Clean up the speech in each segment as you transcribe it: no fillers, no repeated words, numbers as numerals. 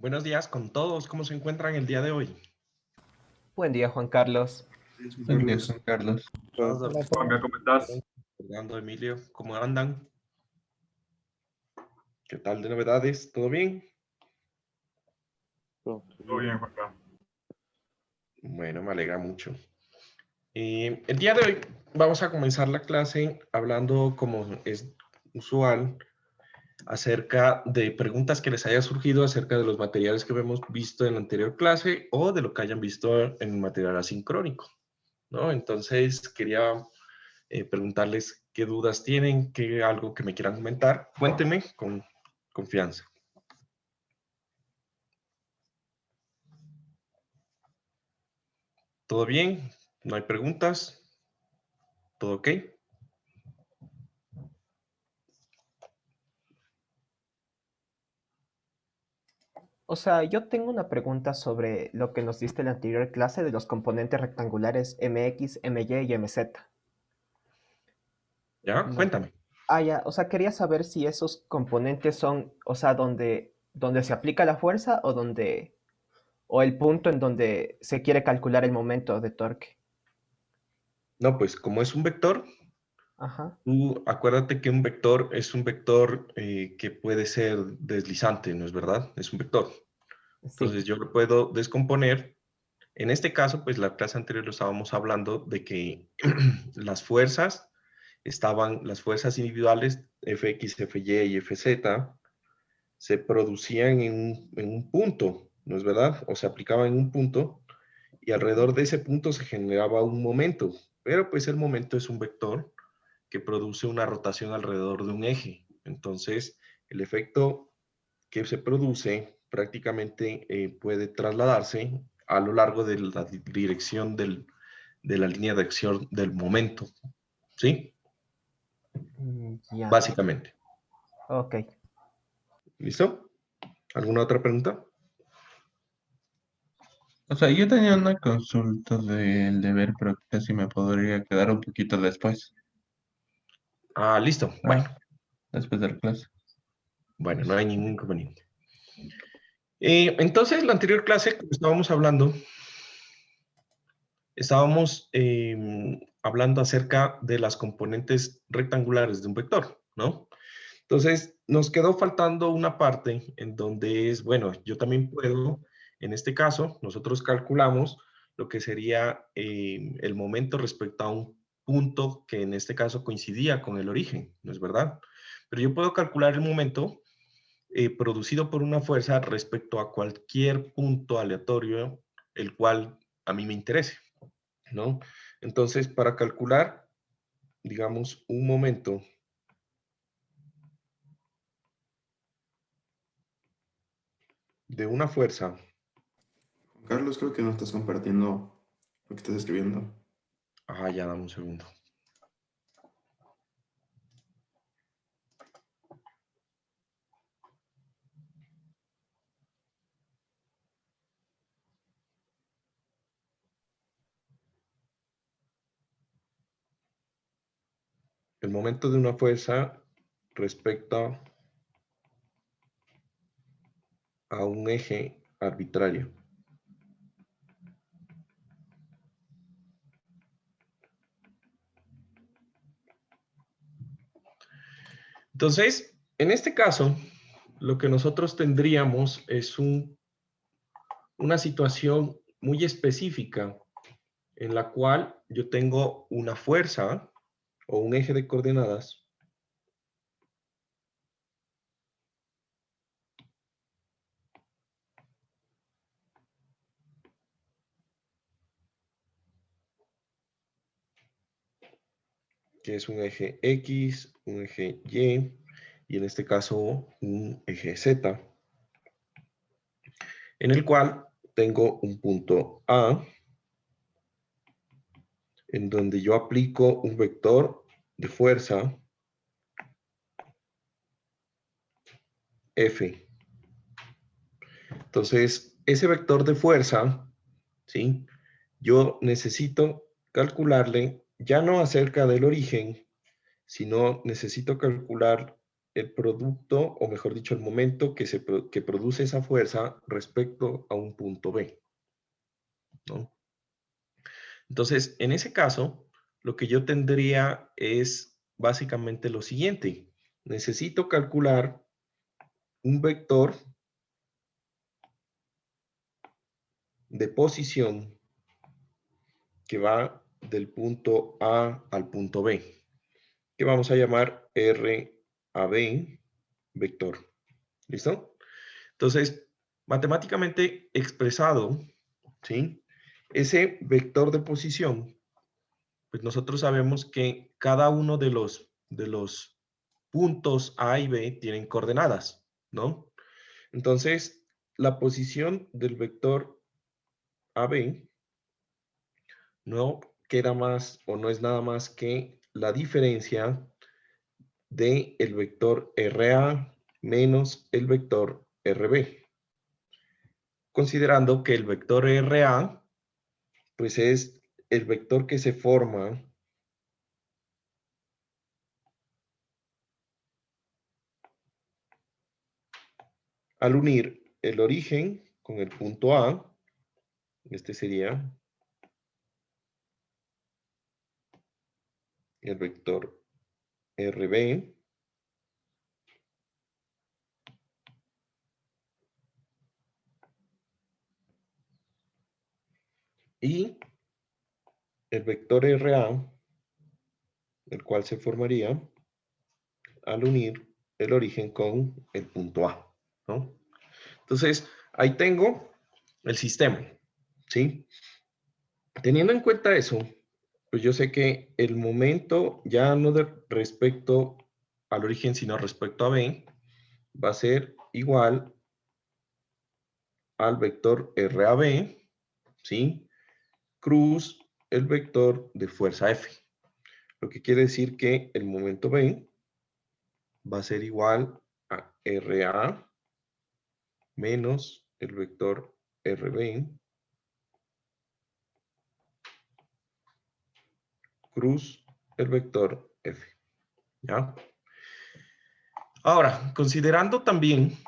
Buenos días con todos. ¿Cómo se encuentran el día de hoy? Buen día, Juan Carlos. Buen día, Juan Carlos. Hola, Juanca, ¿cómo estás? Fernando, Emilio, ¿cómo andan? ¿Qué tal de novedades? ¿Todo bien? Todo bien, Juanca. Bueno, me alegra mucho. El día de hoy vamos a comenzar la clase hablando, como es usual, acerca de preguntas que les haya surgido acerca de los materiales que hemos visto en la anterior clase o de lo que hayan visto en el material asincrónico, ¿no? Entonces, quería preguntarles qué dudas tienen, qué algo que me quieran comentar. Cuéntenme con confianza. ¿Todo bien? ¿No hay preguntas? ¿Todo ok? O sea, yo tengo una pregunta sobre lo que nos diste en la anterior clase de los componentes rectangulares MX, MY y MZ. ¿Ya? No. Cuéntame. Ya. O sea, quería saber si esos componentes son, o sea, donde se aplica la fuerza o el punto en donde se quiere calcular el momento de torque. No, pues como es un vector, Ajá. tú acuérdate que un vector es un vector que puede ser deslizante, ¿no es verdad? Es un vector. Sí. Entonces yo lo puedo descomponer. En este caso, pues la clase anterior lo estábamos hablando de que las fuerzas las fuerzas individuales Fx, Fy y Fz se producían en un punto, ¿no es verdad? O se aplicaban en un punto y alrededor de ese punto se generaba un momento, pero pues el momento es un vector que produce una rotación alrededor de un eje. Entonces, el efecto que se produce prácticamente puede trasladarse a lo largo de la dirección de la línea de acción del momento, ¿sí? Ya. Básicamente. Ok. ¿Listo? ¿Alguna otra pregunta? O sea, yo tenía una consulta del deber, pero casi me podría quedar un poquito después. Ah, listo. Bueno, Después de la clase. bueno, no hay ningún inconveniente. Entonces, la anterior clase, como estábamos hablando, hablando acerca de las componentes rectangulares de un vector, ¿no? Entonces, nos quedó faltando una parte en donde es, bueno, yo también puedo, en este caso, nosotros calculamos lo que sería el momento respecto a un punto que en este caso coincidía con el origen, ¿no es verdad? Pero yo puedo calcular el momento producido por una fuerza respecto a cualquier punto aleatorio, el cual a mí me interese, ¿no? Entonces, para calcular, digamos, un momento de una fuerza. Juan Carlos, creo que no estás compartiendo lo que estás escribiendo. Ya dame un segundo. El momento de una fuerza respecto a un eje arbitrario. Entonces, en este caso, lo que nosotros tendríamos es una situación muy específica en la cual yo tengo una fuerza o un eje de coordenadas que es un eje X, un eje y en este caso un eje Z, en el cual tengo un punto A, en donde yo aplico un vector de fuerza F. Entonces, ese vector de fuerza, ¿sí? Yo necesito calcularle, ya no acerca del origen, sino necesito calcular el producto, o mejor dicho, el momento que produce esa fuerza respecto a un punto B, ¿no? Entonces, en ese caso, lo que yo tendría es básicamente lo siguiente. Necesito calcular un vector de posición que va del punto A al punto B, que vamos a llamar RAB vector. ¿Listo? Entonces, matemáticamente expresado, ¿sí? Ese vector de posición, pues nosotros sabemos que cada uno de los puntos A y B tienen coordenadas, ¿no? Entonces, la posición del vector AB no queda más o no es nada más que la diferencia de el vector RA menos el vector RB. Considerando que el vector RA pues es el vector que se forma al unir el origen con el punto A. Este sería el vector RB. Y el vector RA, el cual se formaría al unir el origen con el punto A, ¿no? Entonces, ahí tengo el sistema, ¿sí? Teniendo en cuenta eso, pues yo sé que el momento, ya no respecto al origen, sino respecto a B, va a ser igual al vector RAB, ¿sí? Cruz el vector de fuerza F. Lo que quiere decir que el momento B va a ser igual a RA menos el vector RB cruz el vector F. ¿Ya? Ahora, considerando también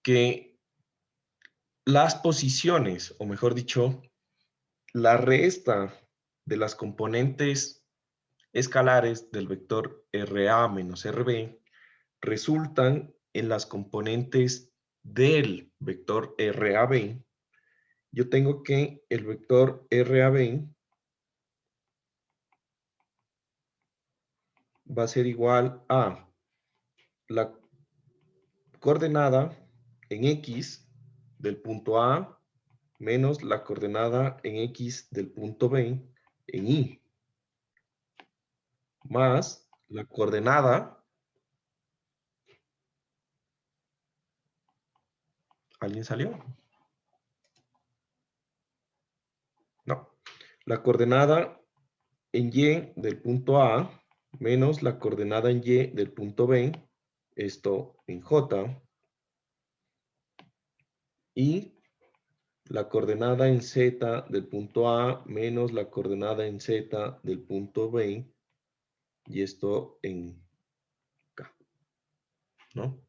que las posiciones, o mejor dicho, la resta de las componentes escalares del vector RA menos RB resultan en las componentes del vector RAB, yo tengo que el vector RAB va a ser igual a la coordenada en X del punto A menos la coordenada en X del punto B en Y, más la coordenada, ¿alguien salió? No, la coordenada en Y del punto A menos la coordenada en Y del punto B, esto en J, y la coordenada en Z del punto A menos la coordenada en Z del punto B, y esto en K, ¿no?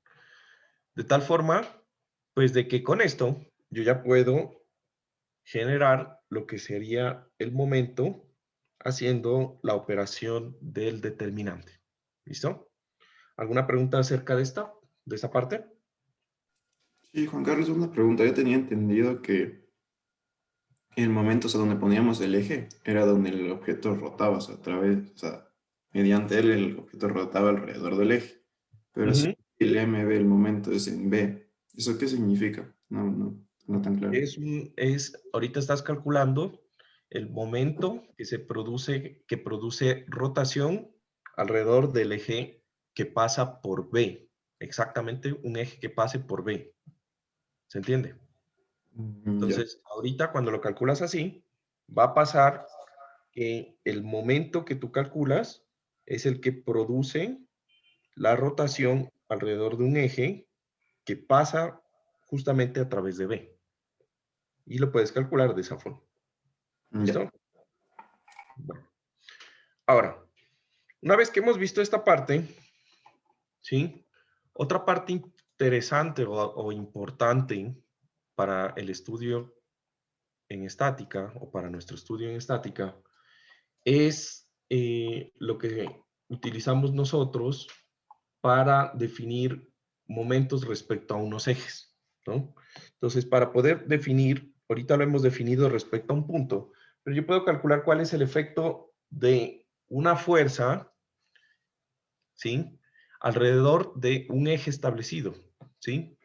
De tal forma, pues de que con esto yo ya puedo generar lo que sería el momento haciendo la operación del determinante. ¿Listo? ¿Alguna pregunta acerca de esta parte? Sí, Juan Carlos, una pregunta. Yo tenía entendido que el momento, o sea, donde poníamos el eje, era donde el objeto rotaba, o sea, a través, o sea, mediante él el objeto rotaba alrededor del eje. Pero si Ujú. el MB, el momento es en B, ¿eso qué significa? No tan claro. Ahorita estás calculando el momento que produce rotación alrededor del eje que pasa por B. Exactamente un eje que pase por B. ¿Se entiende? Ya. Entonces, ahorita cuando lo calculas así, va a pasar que el momento que tú calculas es el que produce la rotación alrededor de un eje que pasa justamente a través de B. Y lo puedes calcular de esa forma. Ya. ¿Listo? Bueno. Ahora, Una vez que hemos visto esta parte, ¿sí? Otra parte interesante o importante para el estudio en estática o para nuestro estudio en estática es lo que utilizamos nosotros para definir momentos respecto a unos ejes, ¿no? Entonces, para poder definir, ahorita lo hemos definido respecto a un punto, pero yo puedo calcular cuál es el efecto de una fuerza, ¿sí? Alrededor de un eje establecido, ¿sí?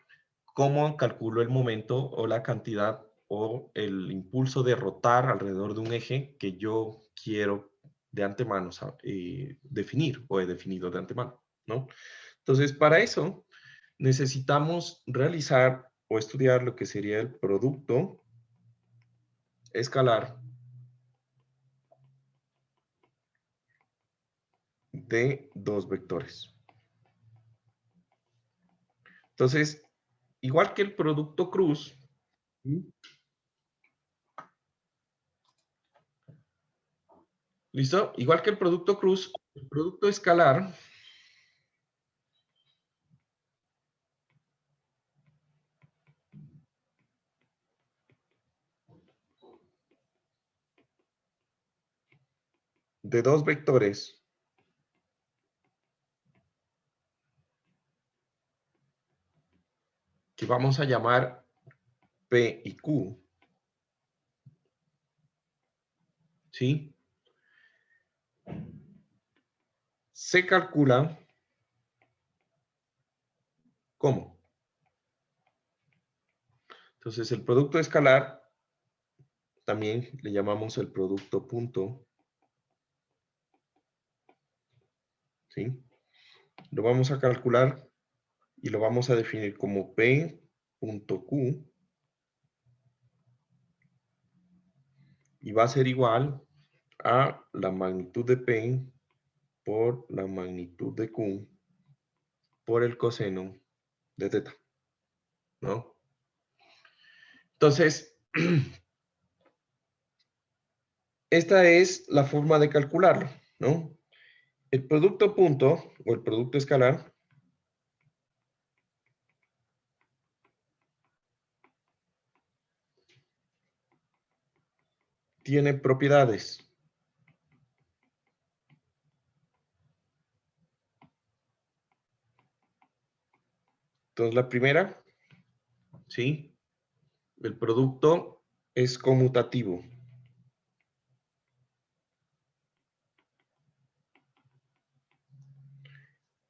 ¿Cómo calculo el momento o la cantidad o el impulso de rotar alrededor de un eje que yo quiero de antemano definir o he definido de antemano, ¿no? Entonces, para eso necesitamos realizar o estudiar lo que sería el producto escalar de dos vectores. Entonces, igual que el producto cruz, ¿listo? Igual que el producto cruz, el producto escalar de dos vectores que vamos a llamar P y Q, ¿sí? Se calcula ¿cómo? Entonces, el producto escalar también le llamamos el producto punto, ¿sí? Lo vamos a calcular y lo vamos a definir como P punto Q y va a ser igual a la magnitud de P por la magnitud de Q por el coseno de teta, ¿no? Entonces, esta es la forma de calcularlo, ¿no? El producto punto o el producto escalar tiene propiedades. Entonces, la primera, ¿sí? El producto es conmutativo.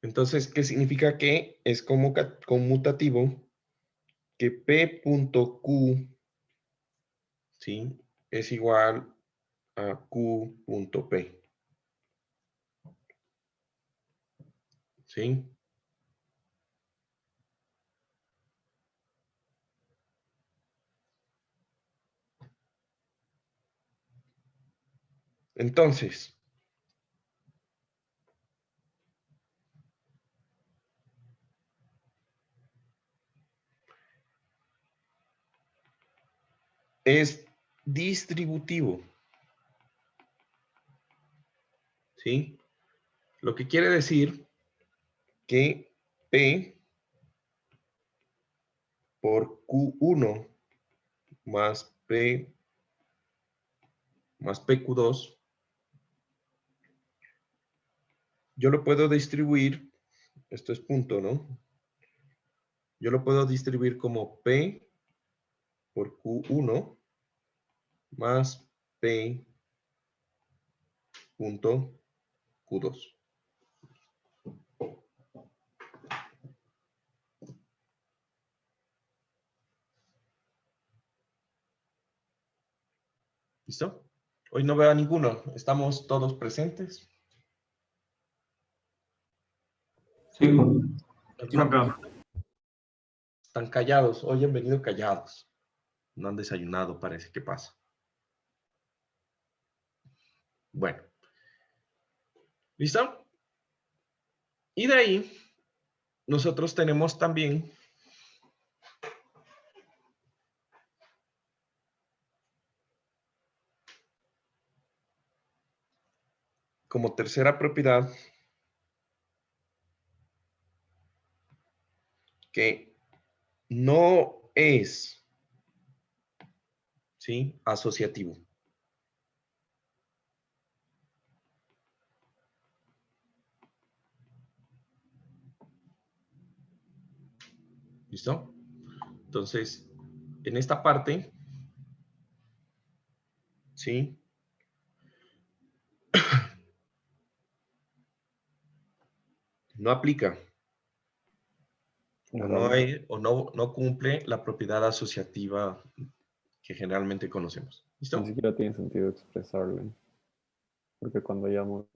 Entonces, ¿qué significa que es conmutativo? Que P.Q, ¿sí? Es igual a Q.P, ¿sí? Entonces, es distributivo, ¿sí? Lo que quiere decir que P por Q1 más P más PQ2, yo lo puedo distribuir, esto es punto, ¿no? Yo lo puedo distribuir como P por Q1 más P punto Q2. ¿Listo? Hoy no veo a ninguno. ¿Estamos todos presentes? Sí, Juan Carlos. Están callados. Hoy han venido callados. No han desayunado, parece que pasa. Bueno. ¿Listo? Y de ahí, nosotros tenemos también como tercera propiedad que no es, ¿sí?, asociativo. ¿Listo? Entonces, en esta parte, ¿sí?, no aplica o no hay, o no cumple la propiedad asociativa que generalmente conocemos. Ni ¿Listo? siquiera tiene sentido expresarlo. Porque cuando hayamos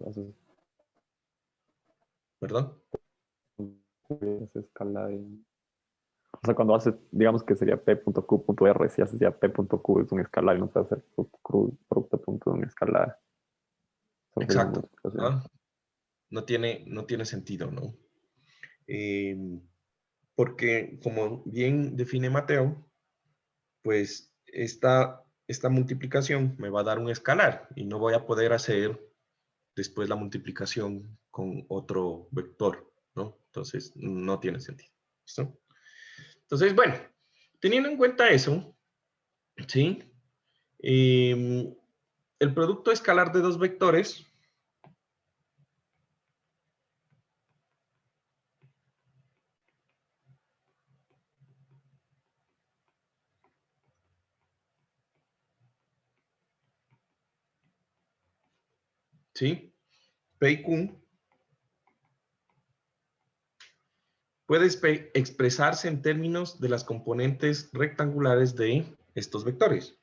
¿Perdón? esa escala en... O sea, cuando haces, digamos que sería p.q.r, si haces ya p.q es un escalar y no puede hacer producto punto de un escalar. Eso sería una Exacto. multiplicación. ¿Ah? No tiene sentido, ¿no? Porque como bien define Mateo, pues esta multiplicación me va a dar un escalar y no voy a poder hacer después la multiplicación con otro vector, ¿no? Entonces, no tiene sentido. ¿Listo? Entonces, bueno, teniendo en cuenta eso, ¿sí? El producto escalar de dos vectores, ¿sí?, P y Q, puede expresarse en términos de las componentes rectangulares de estos vectores.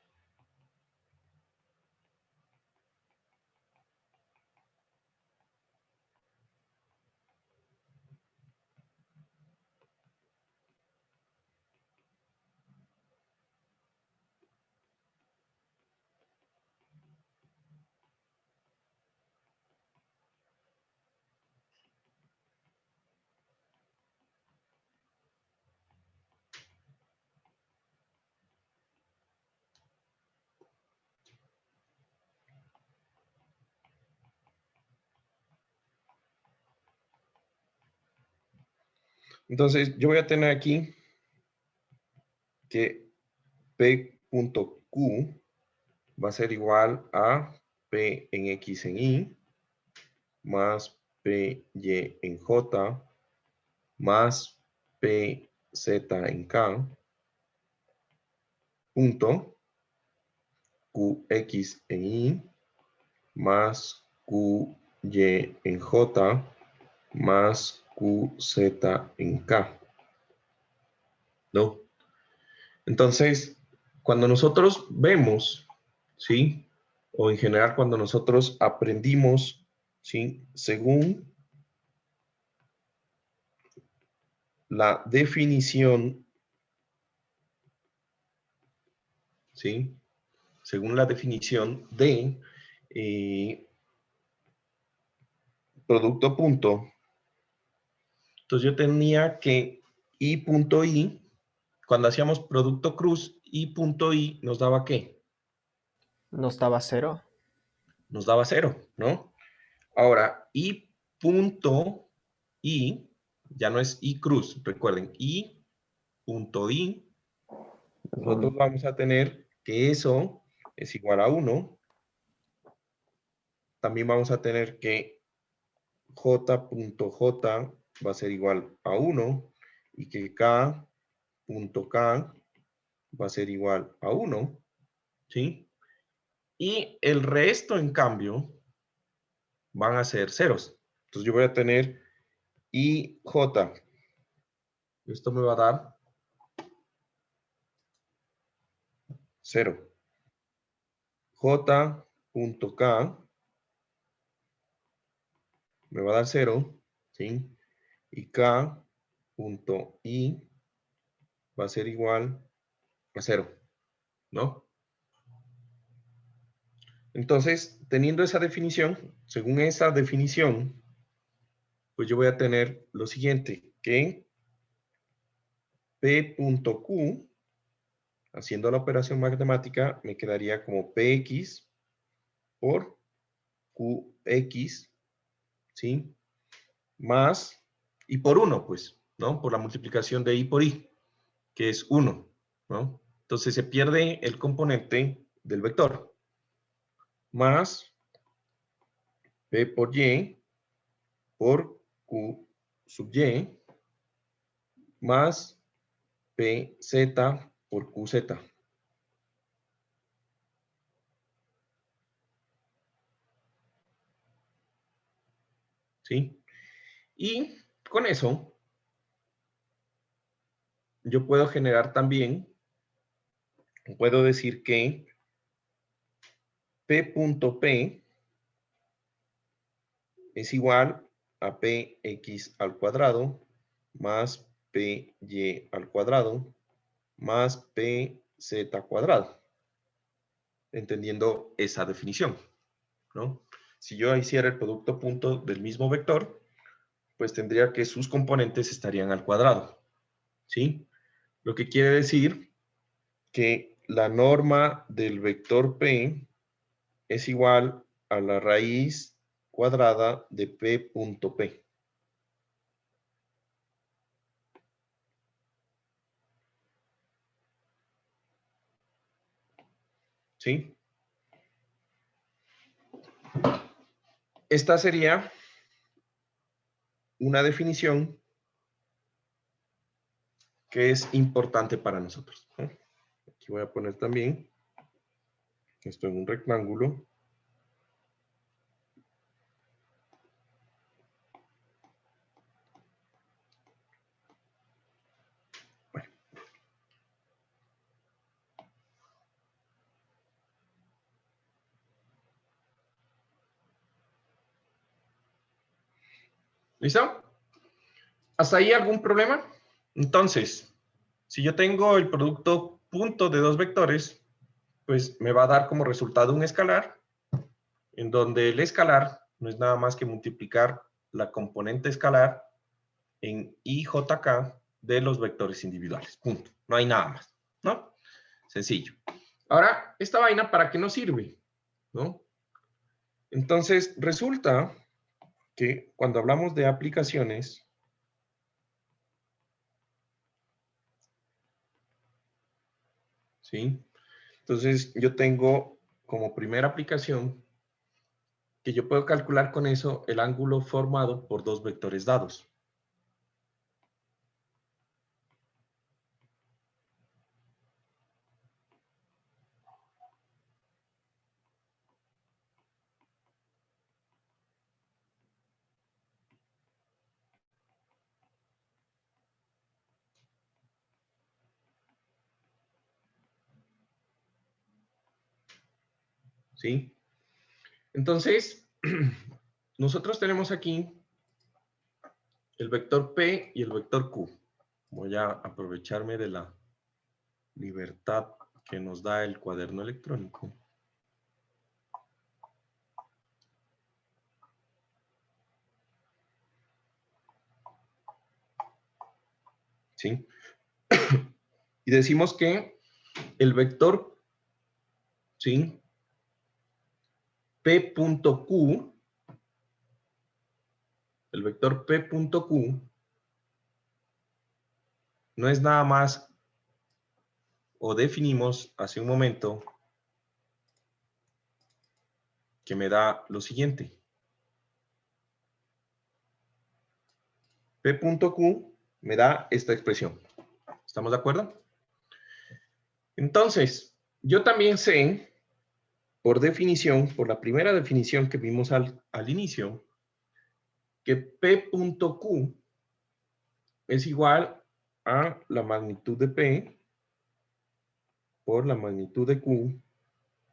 Entonces, yo voy a tener aquí que P.Q va a ser igual a P en X en Y, más PY en J, más PZ en K, punto QX en Y, más QY en J, más QZ en K, ¿no? Entonces, cuando nosotros vemos, ¿sí?, o en general cuando nosotros aprendimos, ¿sí?, según la definición, ¿sí?, según la definición de producto punto, entonces yo tenía que I punto I, cuando hacíamos producto cruz, I punto I nos daba ¿qué? Nos daba 0. Nos daba 0, ¿no? Ahora, I punto I, ya no es I cruz, recuerden, I punto I, nosotros vamos a tener que eso es igual a 1. También vamos a tener que J.J va a ser igual a 1 y que K.K va a ser igual a 1, ¿sí? Y el resto, en cambio, van a ser ceros. Entonces yo voy a tener IJ. Esto me va a dar 0. J.K me va a dar 0, ¿sí? Y K.I va a ser igual a 0, ¿no? Entonces, teniendo esa definición, según esa definición, pues yo voy a tener lo siguiente, que P.Q, haciendo la operación matemática, me quedaría como PX por QX, ¿sí? Más, y por 1, pues, ¿no? Por la multiplicación de I por I, que es 1, ¿no? Entonces se pierde el componente del vector, más P por Y, por Q sub Y, más PZ por QZ. ¿Sí? Y con eso, yo puedo generar también, puedo decir que P.P es igual a Px al cuadrado más Py al cuadrado más Pz cuadrado, entendiendo esa definición, ¿no? Si yo hiciera el producto punto del mismo vector, pues tendría que sus componentes estarían al cuadrado, ¿sí? Lo que quiere decir que la norma del vector P es igual a la raíz cuadrada de P.P. ¿Sí? Esta sería una definición que es importante para nosotros, ¿no? Aquí voy a poner también esto en un rectángulo. Bueno. ¿Listo? ¿Hasta ahí algún problema? Entonces, si yo tengo el producto punto de dos vectores, pues me va a dar como resultado un escalar, en donde el escalar no es nada más que multiplicar la componente escalar en IJK de los vectores individuales. Punto. No hay nada más, ¿no? Sencillo. Ahora, ¿esta vaina para qué nos sirve? ¿No? Entonces, resulta que cuando hablamos de aplicaciones, ¿sí? Entonces, yo tengo como primera aplicación que yo puedo calcular con eso el ángulo formado por dos vectores dados. ¿Sí? Entonces, nosotros tenemos aquí el vector P y el vector Q. Voy a aprovecharme de la libertad que nos da el cuaderno electrónico. ¿Sí? Y decimos que el vector, ¿sí? P.Q, el vector P.Q no es nada más, o definimos hace un momento, que me da lo siguiente. P.Q me da esta expresión. ¿Estamos de acuerdo? Entonces, yo también sé, por definición, por la primera definición que vimos al inicio, que P.Q es igual a la magnitud de P por la magnitud de Q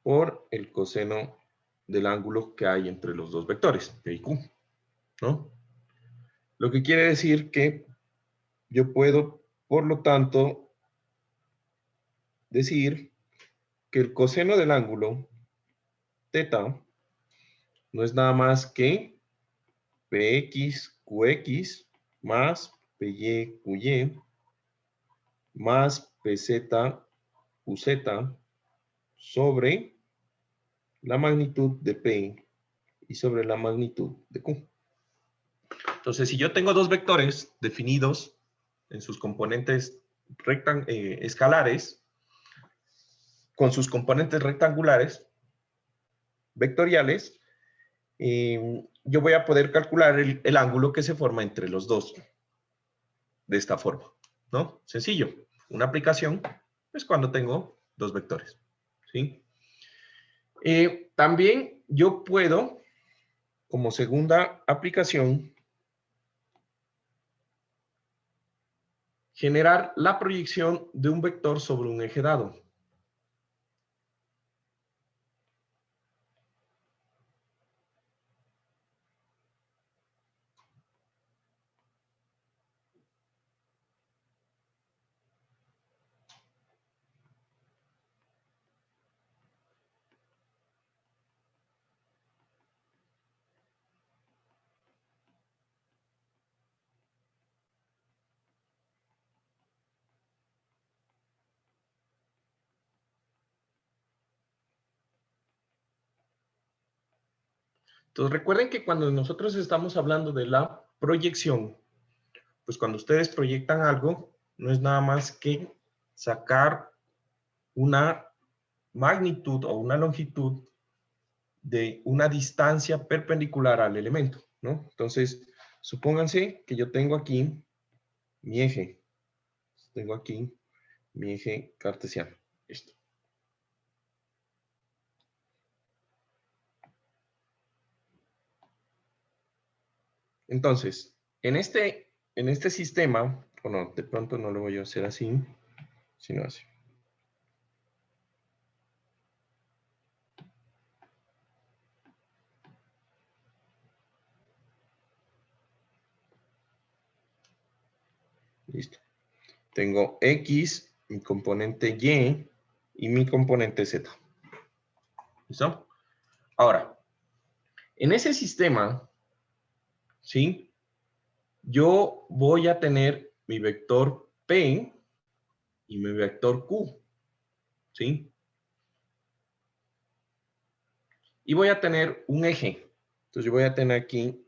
por el coseno del ángulo que hay entre los dos vectores, P y Q, ¿no? Lo que quiere decir que yo puedo, por lo tanto, decir que el coseno del ángulo θ no es nada más que Px, Qx más Py, Qy más Pz, Qz sobre la magnitud de P y sobre la magnitud de Q. Entonces, si yo tengo dos vectores definidos en sus componentes escalares, con sus componentes rectangulares, vectoriales, yo voy a poder calcular el ángulo que se forma entre los dos de esta forma, ¿no? Sencillo. Una aplicación es cuando tengo dos vectores, ¿sí? También yo puedo, como segunda aplicación, generar la proyección de un vector sobre un eje dado. Entonces, recuerden que cuando nosotros estamos hablando de la proyección, pues cuando ustedes proyectan algo, no es nada más que sacar una magnitud o una longitud de una distancia perpendicular al elemento, ¿no? Entonces, supónganse que yo tengo aquí mi eje. Tengo aquí mi eje cartesiano. Listo. Entonces, en este sistema, bueno, de pronto no lo voy a hacer así, sino así. Listo. Tengo X, mi componente Y y mi componente Z. ¿Listo? Ahora, en ese sistema, ¿sí? Yo voy a tener mi vector P y mi vector Q, ¿sí? Y voy a tener un eje. Entonces yo voy a tener aquí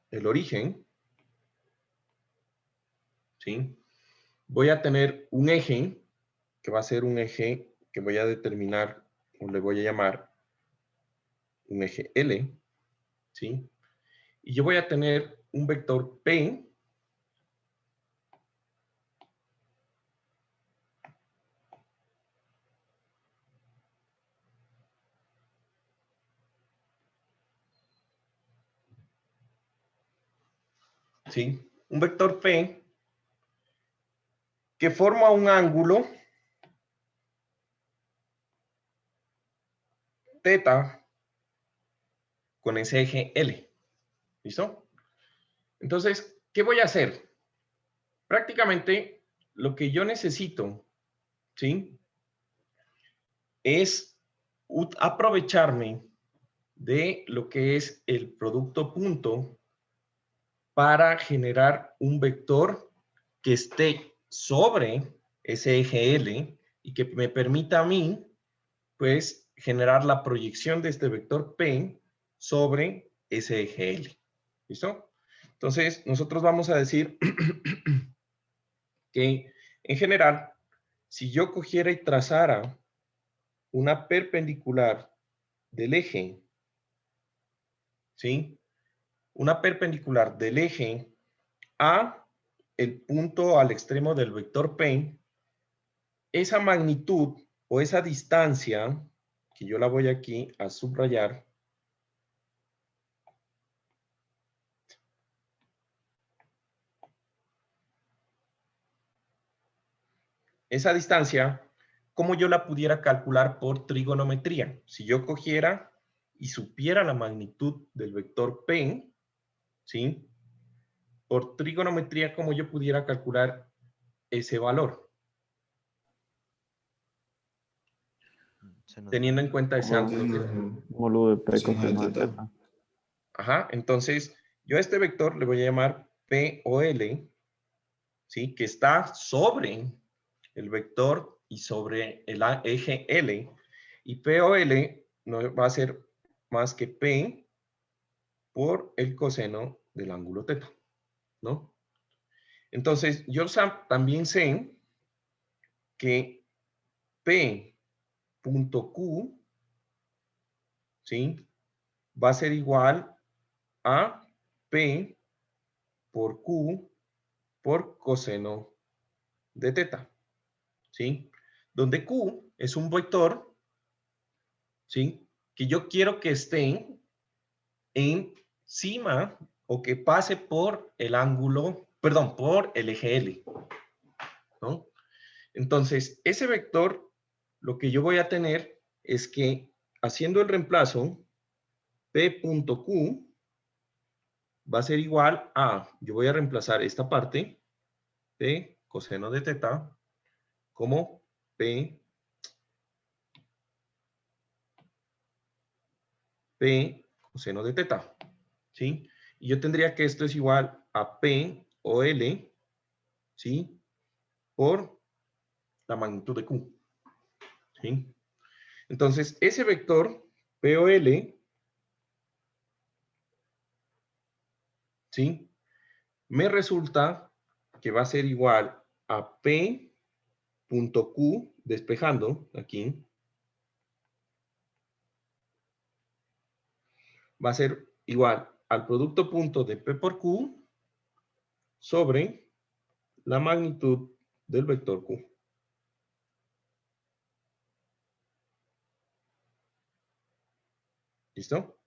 el origen, ¿sí? Voy a tener un eje, que va a ser un eje que voy a determinar, o le voy a llamar un eje L, ¿sí? Y yo voy a tener un vector P, ¿sí? Un vector P que forma un ángulo θ con ese eje L. ¿Listo? Entonces, ¿qué voy a hacer? Prácticamente lo que yo necesito, ¿sí? Es aprovecharme de lo que es el producto punto para generar un vector que esté sobre ese eje L y que me permita a mí, pues, generar la proyección de este vector P sobre ese eje L. ¿Listo? Entonces, nosotros vamos a decir que, en general, si yo cogiera y trazara una perpendicular del eje, ¿sí? Una perpendicular del eje a el punto al extremo del vector P, esa magnitud o esa distancia, que yo la voy aquí a subrayar, esa distancia, ¿cómo yo la pudiera calcular por trigonometría? Si yo cogiera y supiera la magnitud del vector P, ¿sí? Por trigonometría, ¿cómo yo pudiera calcular ese valor? Teniendo en cuenta ese ángulo θ. Módulo de P Coseno de coseno de teta. teta. Ajá, entonces yo a este vector le voy a llamar P o L, ¿sí? Que está sobre el vector y sobre el eje L. Y POL no va a ser más que P por el coseno del ángulo θ, ¿no? Entonces, yo también sé que P punto Q, ¿sí? Va a ser igual a P por Q por coseno de θ, ¿sí? Donde Q es un vector, ¿sí? Que yo quiero que esté encima o que pase por el ángulo, perdón, por el eje L, ¿no? Entonces, ese vector, lo que yo voy a tener es que haciendo el reemplazo, P.Q va a ser igual a, yo voy a reemplazar esta parte, P coseno de θ, como P coseno de θ, ¿sí? Y yo tendría que esto es igual a P o L, ¿sí? Por la magnitud de Q, ¿sí? Entonces, ese vector, P o L, ¿sí? Me resulta que va a ser igual a P.Q, despejando aquí, va a ser igual al producto punto de P por Q sobre la magnitud del vector Q. ¿Listo?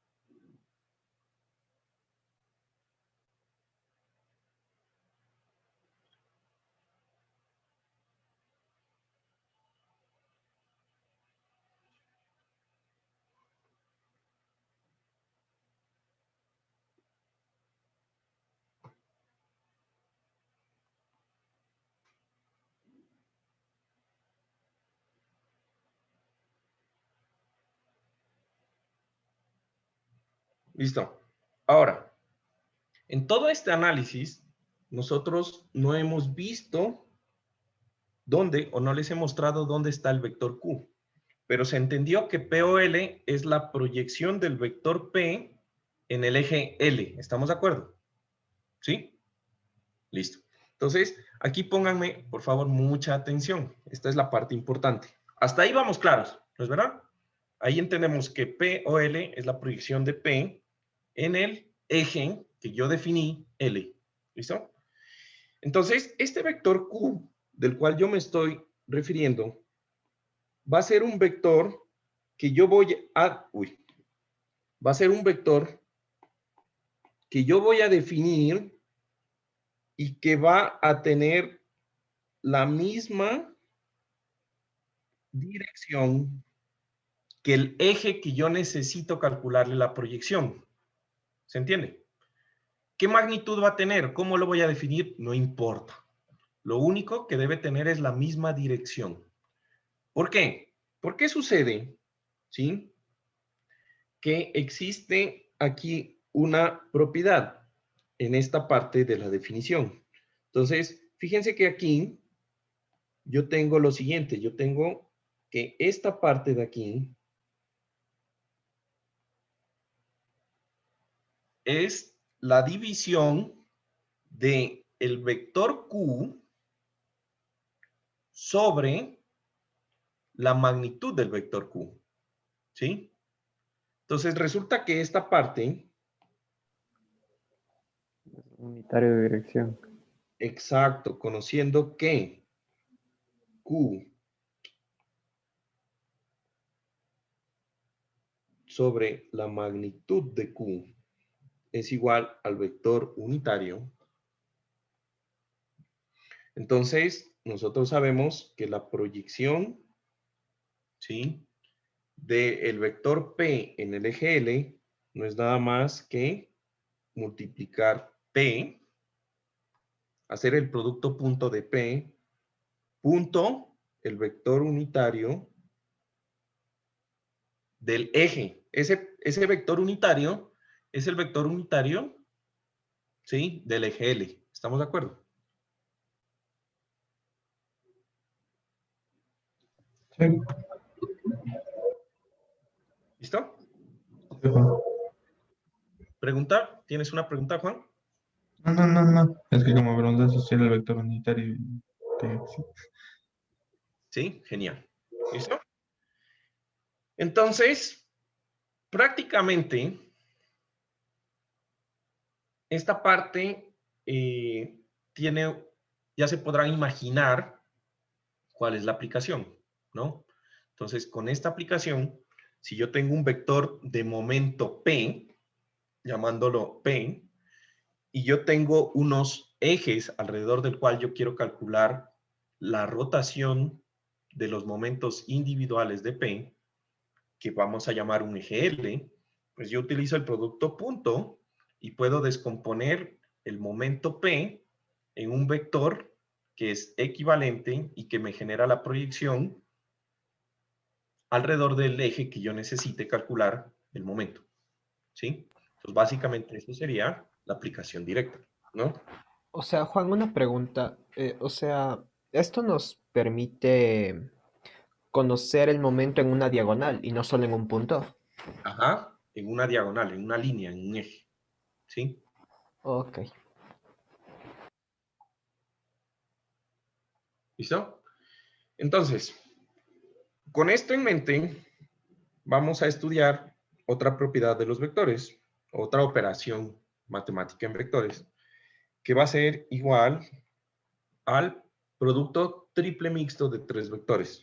Listo. Ahora, en todo este análisis, nosotros no hemos visto dónde, o no les he mostrado dónde está el vector Q. Pero se entendió que POL es la proyección del vector P en el eje L. ¿Estamos de acuerdo? ¿Sí? Listo. Entonces, aquí pónganme, por favor, mucha atención. Esta es la parte importante. Hasta ahí vamos claros, ¿no es verdad? Ahí entendemos que POL es la proyección de P en el eje que yo definí, L. ¿Listo? Entonces, este vector Q, del cual yo me estoy refiriendo, va a ser un vector que yo voy a... va a ser un vector que yo voy a definir y que va a tener la misma dirección que el eje que yo necesito calcularle la proyección. ¿Se entiende? ¿Qué magnitud va a tener? ¿Cómo lo voy a definir? No importa. Lo único que debe tener es la misma dirección. ¿Por qué? ¿Por qué sucede? ¿Sí? Que existe aquí una propiedad en esta parte de la definición. Entonces, fíjense que aquí yo tengo lo siguiente. Yo tengo que esta parte de aquí es la división de el vector Q sobre la magnitud del vector Q. ¿Sí? Entonces resulta que esta parte, Unitario de dirección. exacto, conociendo que Q sobre la magnitud de Q es igual al vector unitario, entonces nosotros sabemos que la proyección, ¿sí?, del vector P en el eje L no es nada más que multiplicar P, hacer el producto punto de P, punto el vector unitario del eje. Ese vector unitario es el vector unitario, ¿sí?, del eje L. ¿Estamos de acuerdo? Sí, ¿Listo? sí, Juan. ¿Pregunta? ¿Tienes una pregunta, Juan? No. Es que como preguntaste si era el vector unitario, que sí. Sí, genial. ¿Listo? Entonces, prácticamente, esta parte tiene, ya se podrán imaginar cuál es la aplicación, ¿no? Entonces, con esta aplicación, si yo tengo un vector de momento P, llamándolo P, y yo tengo unos ejes alrededor del cual yo quiero calcular la rotación de los momentos individuales de P, que vamos a llamar un eje L, pues yo utilizo el producto punto y puedo descomponer el momento P en un vector que es equivalente y que me genera la proyección alrededor del eje que yo necesite calcular el momento, ¿sí? Entonces, básicamente eso sería la aplicación directa, ¿no? O sea, Juan, una pregunta. Esto nos permite conocer el momento en una diagonal y no solo en un punto. Ajá, en una diagonal, en una línea, en un eje, ¿sí? Ok. ¿Listo? Entonces, con esto en mente, vamos a estudiar otra propiedad de los vectores, otra operación matemática en vectores, que va a ser igual al producto triple mixto de tres vectores.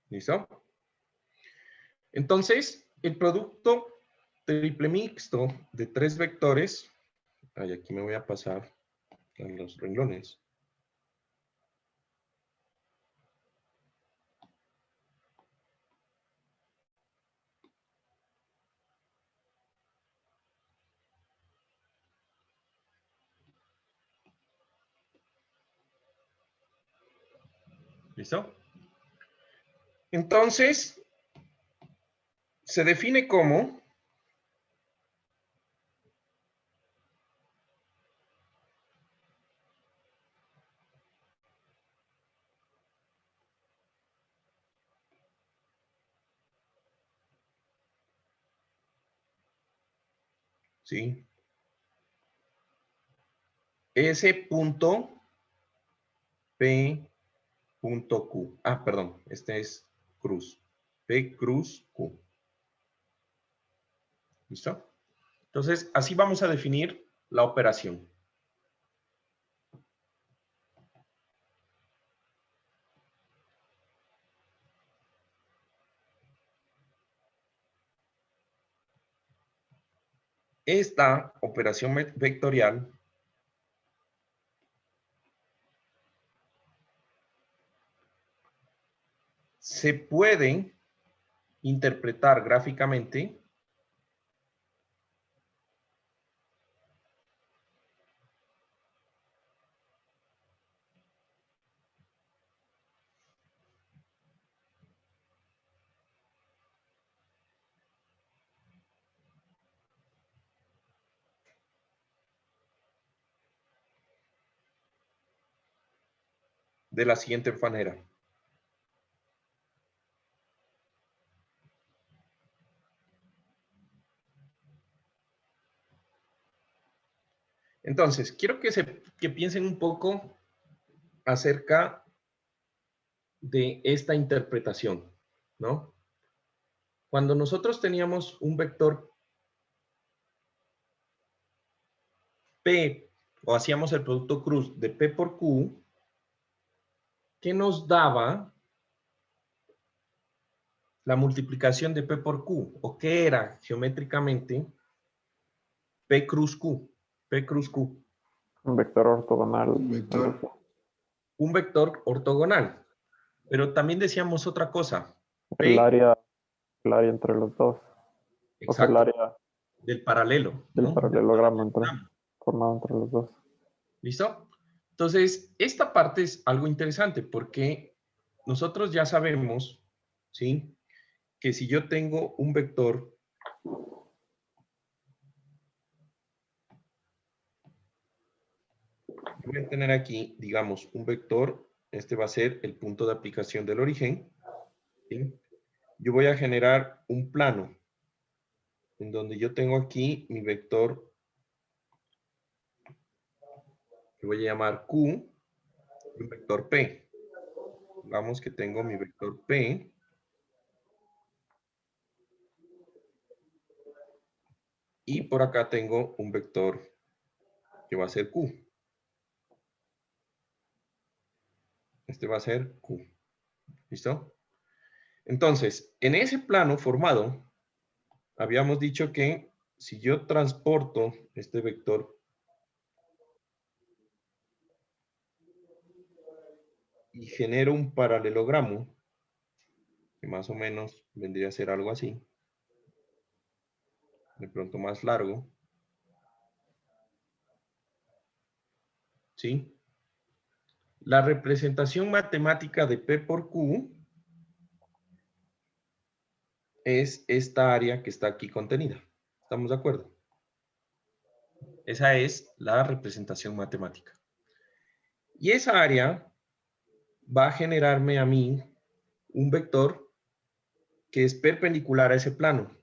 ¿Listo? Entonces, el producto triple mixto de tres vectores, aquí me voy a pasar a los renglones. ¿Listo? Entonces, se define como ¿sí? S punto P punto Q. Ah, perdón, este es cruz. P cruz Q. ¿Listo? Entonces, así vamos a definir la operación. Esta operación vectorial se puede interpretar gráficamente de la siguiente manera. Entonces, quiero que piensen un poco acerca de esta interpretación, ¿no? Cuando nosotros teníamos un vector P, o hacíamos el producto cruz de P por Q, ¿qué nos daba la multiplicación de P por Q? ¿O qué era geométricamente P cruz Q? P cruz Q. Un vector ortogonal. Un vector. Un vector ortogonal. Pero también decíamos otra cosa. El P, área entre los dos. O sea, el exacto, área del paralelo, del ¿no? paralelogramo entre. formado entre los dos. ¿Listo? Entonces, esta parte es algo interesante porque nosotros ya sabemos, ¿sí? Que si yo tengo un vector, voy a tener aquí, digamos, un vector, este va a ser el punto de aplicación del origen, ¿sí? Yo voy a generar un plano en donde yo tengo aquí mi vector, que voy a llamar Q, y un vector P. Vamos que tengo mi vector P, y por acá tengo un vector que va a ser Q. Este va a ser Q. ¿Listo? Entonces, en ese plano formado, habíamos dicho que si yo transporto este vector y genero un paralelogramo, que más o menos vendría a ser algo así, de pronto más largo, ¿sí? La representación matemática de P por Q es esta área que está aquí contenida. ¿Estamos de acuerdo? Esa es la representación matemática. Y esa área va a generarme a mí un vector que es perpendicular a ese plano.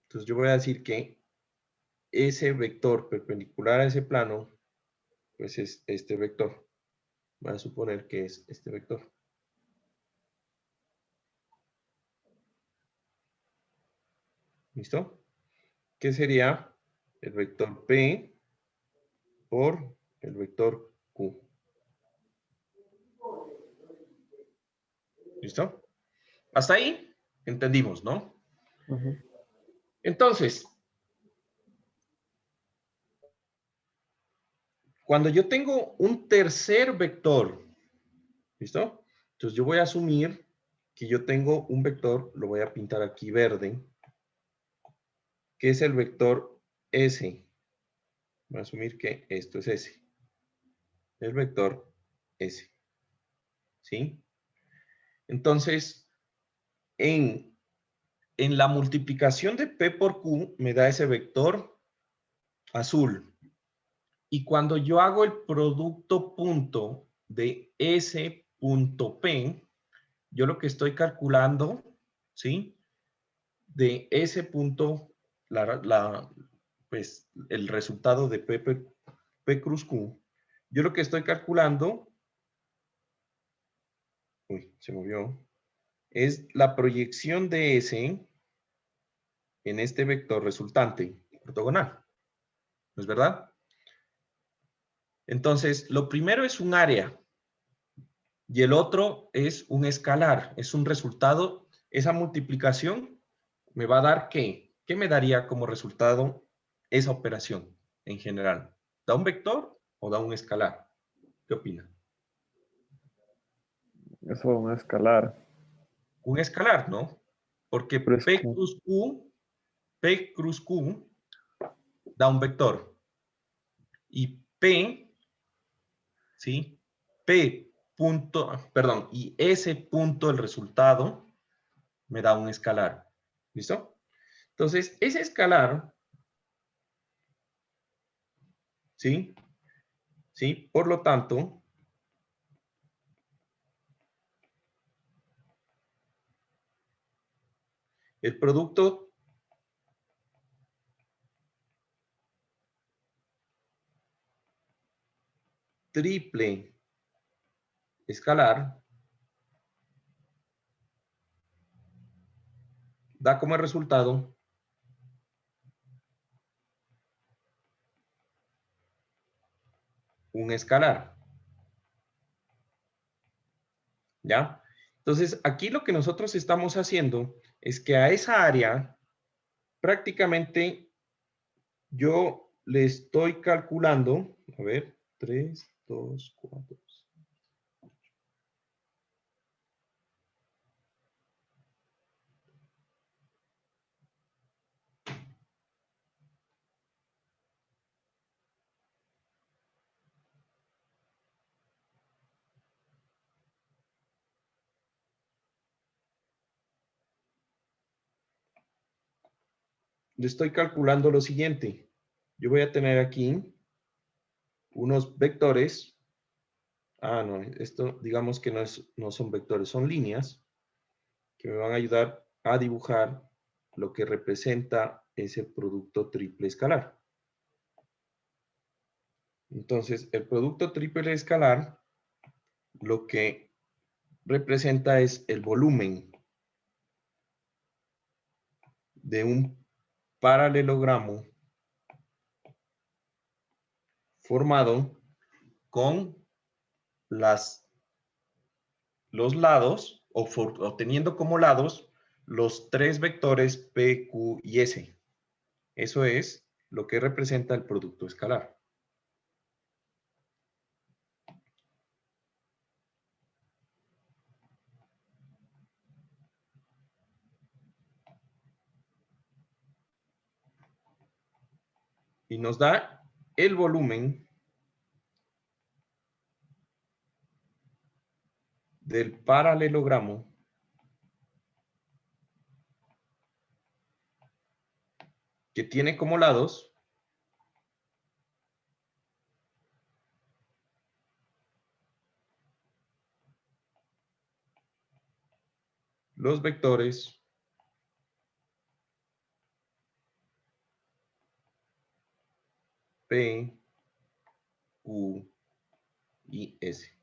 Entonces yo voy a decir que ese vector perpendicular a ese plano, pues es este vector. Voy a suponer que es este vector. ¿Listo? ¿Qué sería el vector P por el vector Q? ¿Listo? Hasta ahí entendimos, ¿no? Ujú. Entonces, cuando yo tengo un tercer vector, ¿listo? Entonces yo voy a asumir que yo tengo un vector, lo voy a pintar aquí verde, que es el vector S. Voy a asumir que esto es S. El vector S. ¿Sí? Entonces, en la multiplicación de P por Q me da ese vector azul. Y cuando yo hago el producto punto de S punto P, yo lo que estoy calculando, ¿sí? De ese punto, pues, el resultado de P cruz Q, yo lo que estoy calculando, uy, se movió, es la proyección de S en este vector resultante ortogonal. ¿No es verdad? Entonces, lo primero es un área y el otro es un escalar, es un resultado. Esa multiplicación me va a dar ¿qué? ¿Qué me daría como resultado esa operación en general? ¿Da un vector o da un escalar? ¿Qué opina? Eso es un escalar. Un escalar, ¿no? Porque Pero es que P cruz Q da un vector. Y P, ¿sí? P punto, perdón, y ese punto, el resultado, me da un escalar. ¿Listo? Entonces, ese escalar, ¿sí? ¿Sí? Por lo tanto, el producto triple escalar da como resultado un escalar. ¿Ya? Entonces, aquí lo que nosotros estamos haciendo es que a esa área prácticamente yo le estoy calculando, a ver, 3, 2, 4. estoy calculando lo siguiente. Yo voy a tener aquí unos vectores. No, esto digamos que no son vectores, son líneas que me van a ayudar a dibujar lo que representa ese producto triple escalar. Entonces, el producto triple escalar lo que representa es el volumen de un paralelogramo formado con los lados, o teniendo como lados los tres vectores P, Q y S. Eso es lo que representa el producto escalar. Y nos da el volumen del paralelogramo que tiene como lados los vectores P, Q y S.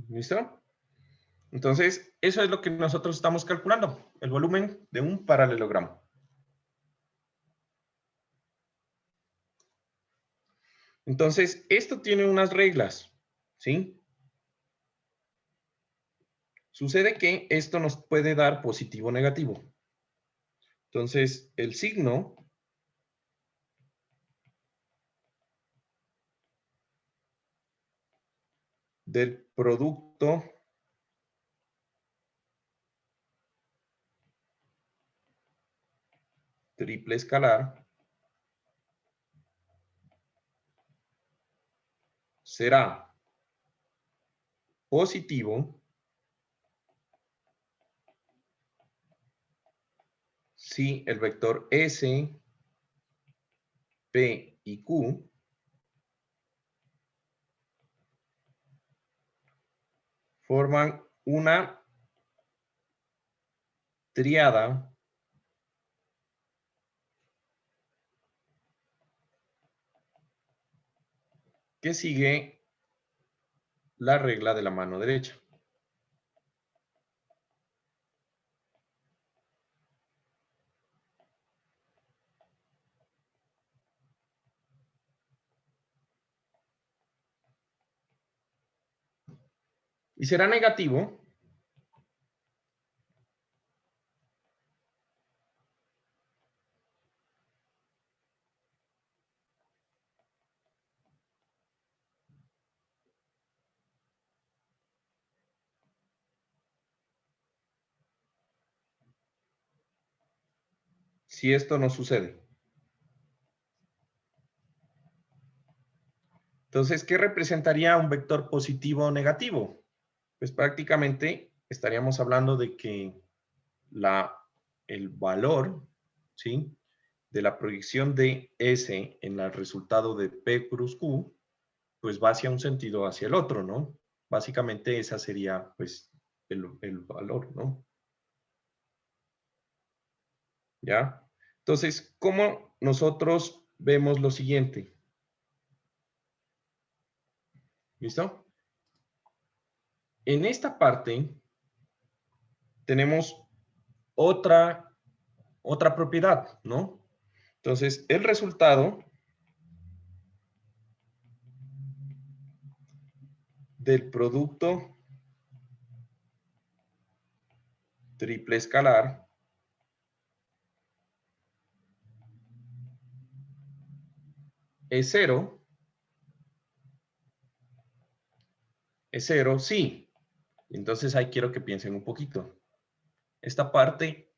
¿Listo? Entonces, eso es lo que nosotros estamos calculando, el volumen de un paralelogramo. Entonces, esto tiene unas reglas, ¿sí? Sucede que esto nos puede dar positivo o negativo. Entonces, el signo del producto triple escalar será positivo si el vector S, P y Q forman una triada que sigue la regla de la mano derecha. Y será negativo si esto no sucede. Entonces, ¿qué representaría un vector positivo o negativo? Pues prácticamente estaríamos hablando de que el valor, ¿sí?, de la proyección de S en el resultado de P cruz Q, pues va hacia un sentido o hacia el otro, ¿no? Básicamente esa sería, pues, el valor, ¿no? ¿Ya? Entonces, ¿cómo nosotros vemos lo siguiente? ¿Listo? En esta parte tenemos otra propiedad, ¿no? Entonces, el resultado del producto triple escalar es cero. Es cero, sí. Entonces ahí quiero que piensen un poquito. Esta parte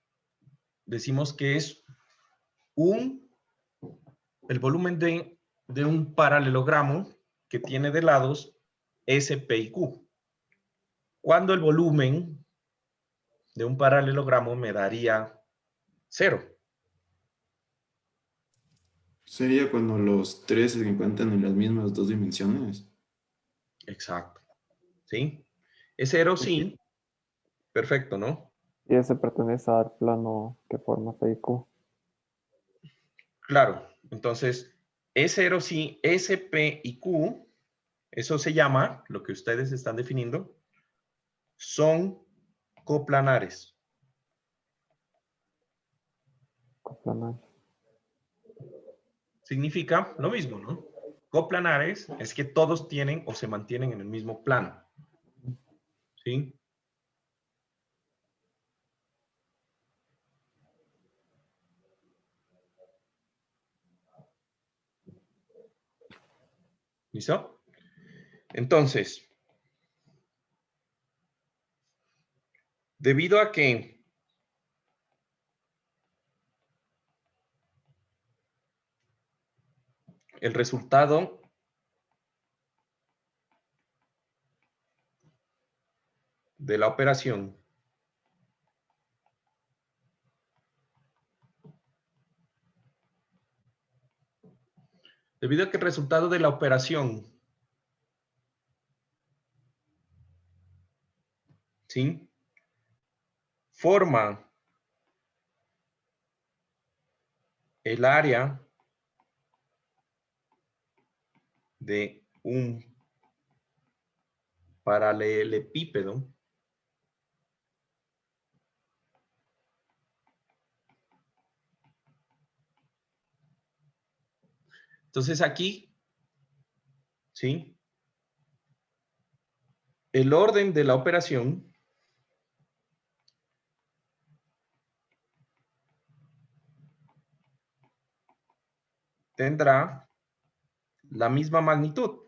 decimos que es el volumen de un paralelogramo que tiene de lados S, P y Q. Cuando el volumen de un paralelogramo me daría 0. Sería cuando los tres se encuentran en las mismas dos dimensiones. Exacto. ¿Sí? Es 0, sí. Perfecto, ¿no? Y ese pertenece al plano que forma P y Q. Claro. Entonces, E0, sí, S, P y Q, eso se llama, lo que ustedes están definiendo, son coplanares. Coplanar. Significa lo mismo, ¿no? Coplanares es que todos tienen o se mantienen en el mismo plano. ¿Sí? ¿Listo? Entonces, debido a que el resultado de la operación ¿sí? Forma el área de un paralelepípedo, entonces aquí, ¿sí? El orden de la operación tendrá la misma magnitud.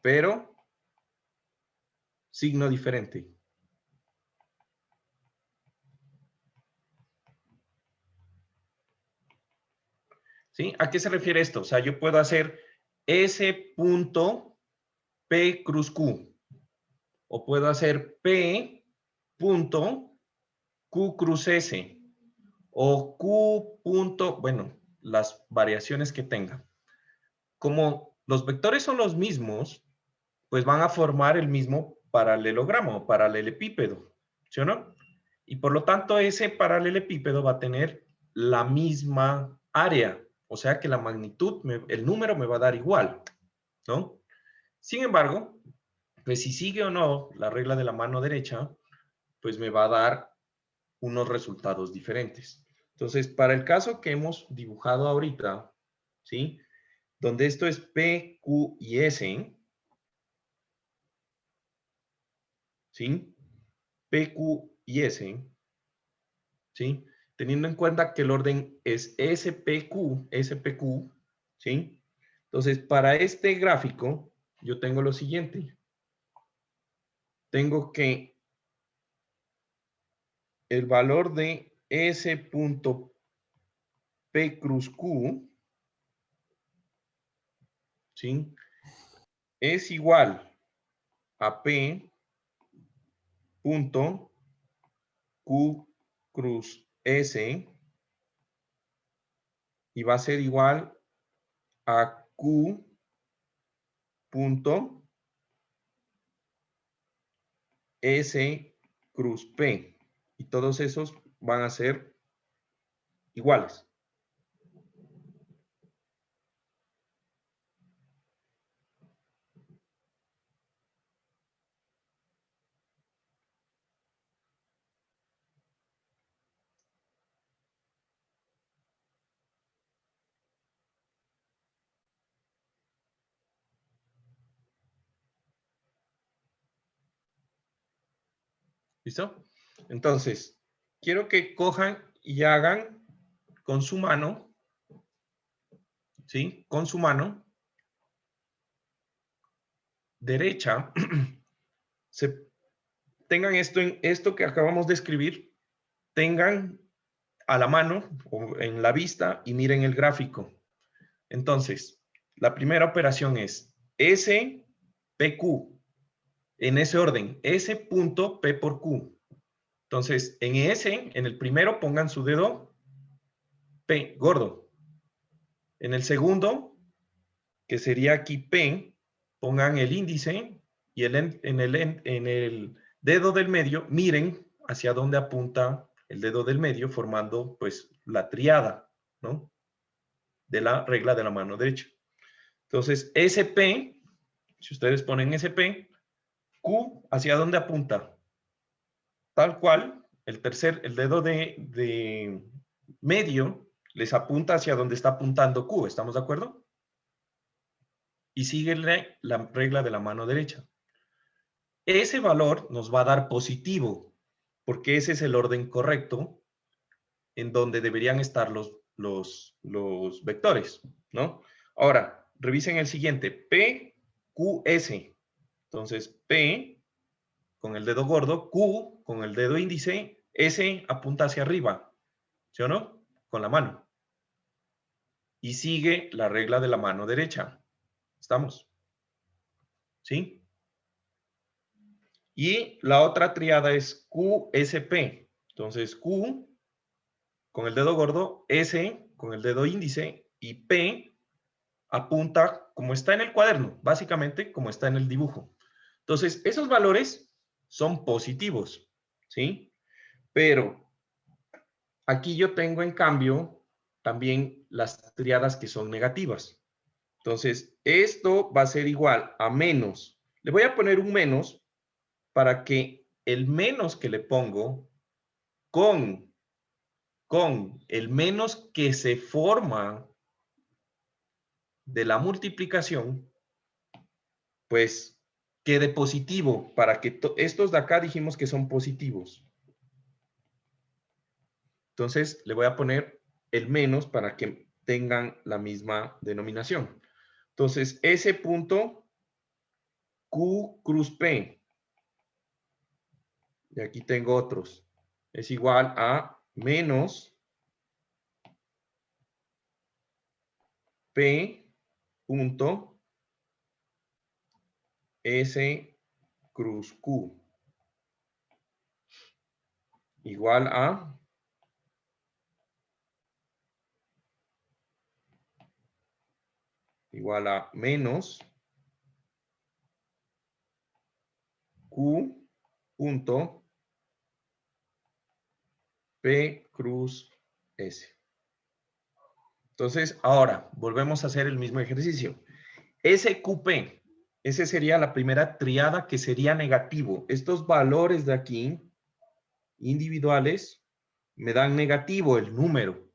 Pero signo diferente. ¿Sí? ¿A qué se refiere esto? O sea, yo puedo hacer S punto P cruz Q. O puedo hacer P punto Q cruz S. O Q punto, bueno, las variaciones que tenga. Como los vectores son los mismos, pues van a formar el mismo paralelogramo o paralelepípedo, ¿sí o no? Y por lo tanto ese paralelepípedo va a tener la misma área, o sea que la magnitud, el número me va a dar igual, ¿no? Sin embargo, pues si sigue o no la regla de la mano derecha, pues me va a dar unos resultados diferentes. Entonces, para el caso que hemos dibujado ahorita, ¿sí? Donde esto es P, Q y S, ¿sí? P, Q y S, ¿sí? Teniendo en cuenta que el orden es SPQ, SPQ, ¿sí? Entonces, para este gráfico, yo tengo lo siguiente. Tengo que el valor de S punto P cruz Q, ¿sí? Es igual a P punto Q cruz S y va a ser igual a Q punto S cruz P. Y todos esos van a ser iguales. ¿Listo? Entonces, quiero que cojan y hagan con su mano, ¿sí? Con su mano derecha, tengan esto que acabamos de escribir, tengan a la mano o en la vista y miren el gráfico. Entonces, la primera operación es S, PQ. En ese orden, S punto P por Q. Entonces, en S, en el primero pongan su dedo P, gordo. En el segundo, que sería aquí P, pongan el índice y en el dedo del medio, miren hacia dónde apunta el dedo del medio, formando pues la triada, ¿no? De la regla de la mano derecha. Entonces, SP, si ustedes ponen SP, Q, ¿hacia dónde apunta? Tal cual, el dedo de medio les apunta hacia donde está apuntando Q, ¿estamos de acuerdo? Y sigue la regla de la mano derecha. Ese valor nos va a dar positivo, porque ese es el orden correcto en donde deberían estar los vectores, ¿no? Ahora, revisen el siguiente, P, Q, S. Entonces, P con el dedo gordo, Q con el dedo índice, S apunta hacia arriba, ¿sí o no? Con la mano. Y sigue la regla de la mano derecha. ¿Estamos? ¿Sí? Y la otra triada es QSP. Entonces, Q con el dedo gordo, S con el dedo índice y P apunta como está en el cuaderno, básicamente como está en el dibujo. Entonces, esos valores son positivos, ¿sí? Pero aquí yo tengo, en cambio, también las triadas que son negativas. Entonces, esto va a ser igual a menos. Le voy a poner un menos para que el menos que le pongo con el menos que se forma de la multiplicación, pues quede positivo, para que estos de acá dijimos que son positivos. Entonces, le voy a poner el menos para que tengan la misma denominación. Entonces, S punto Q cruz P. Y aquí tengo otros. Es igual a menos P punto S cruz Q. Igual a menos Q punto P cruz S. Entonces, ahora volvemos a hacer el mismo ejercicio. SQP, esa sería la primera triada que sería negativo. Estos valores de aquí, individuales, me dan negativo el número,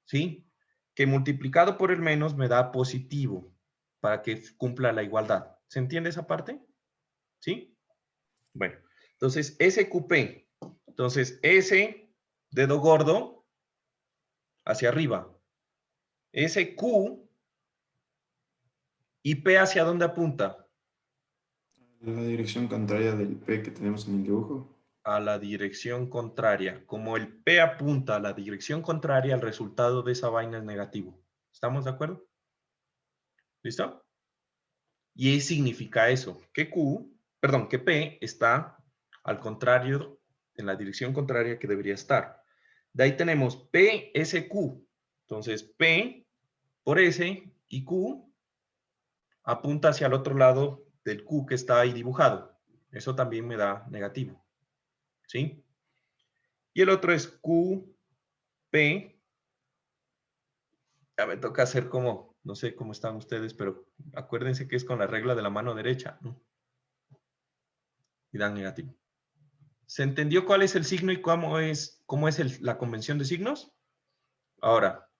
¿sí? Que multiplicado por el menos me da positivo para que cumpla la igualdad. ¿Se entiende esa parte? ¿Sí? Bueno, entonces SQP. Entonces S, dedo gordo, hacia arriba. SQ y P hacia dónde apunta. La dirección contraria del P que tenemos en el dibujo. A la dirección contraria. Como el P apunta a la dirección contraria, el resultado de esa vaina es negativo. ¿Estamos de acuerdo? ¿Listo? Y significa eso, que que P está al contrario, en la dirección contraria que debería estar. De ahí tenemos PSQ. Entonces, P por S y Q apunta hacia el otro lado del Q que está ahí dibujado. Eso también me da negativo. ¿Sí? Y el otro es QP. Ya me toca hacer como, no sé cómo están ustedes, pero acuérdense que es con la regla de la mano derecha, ¿no? Y dan negativo. ¿Se entendió cuál es el signo y cómo es la convención de signos? Ahora,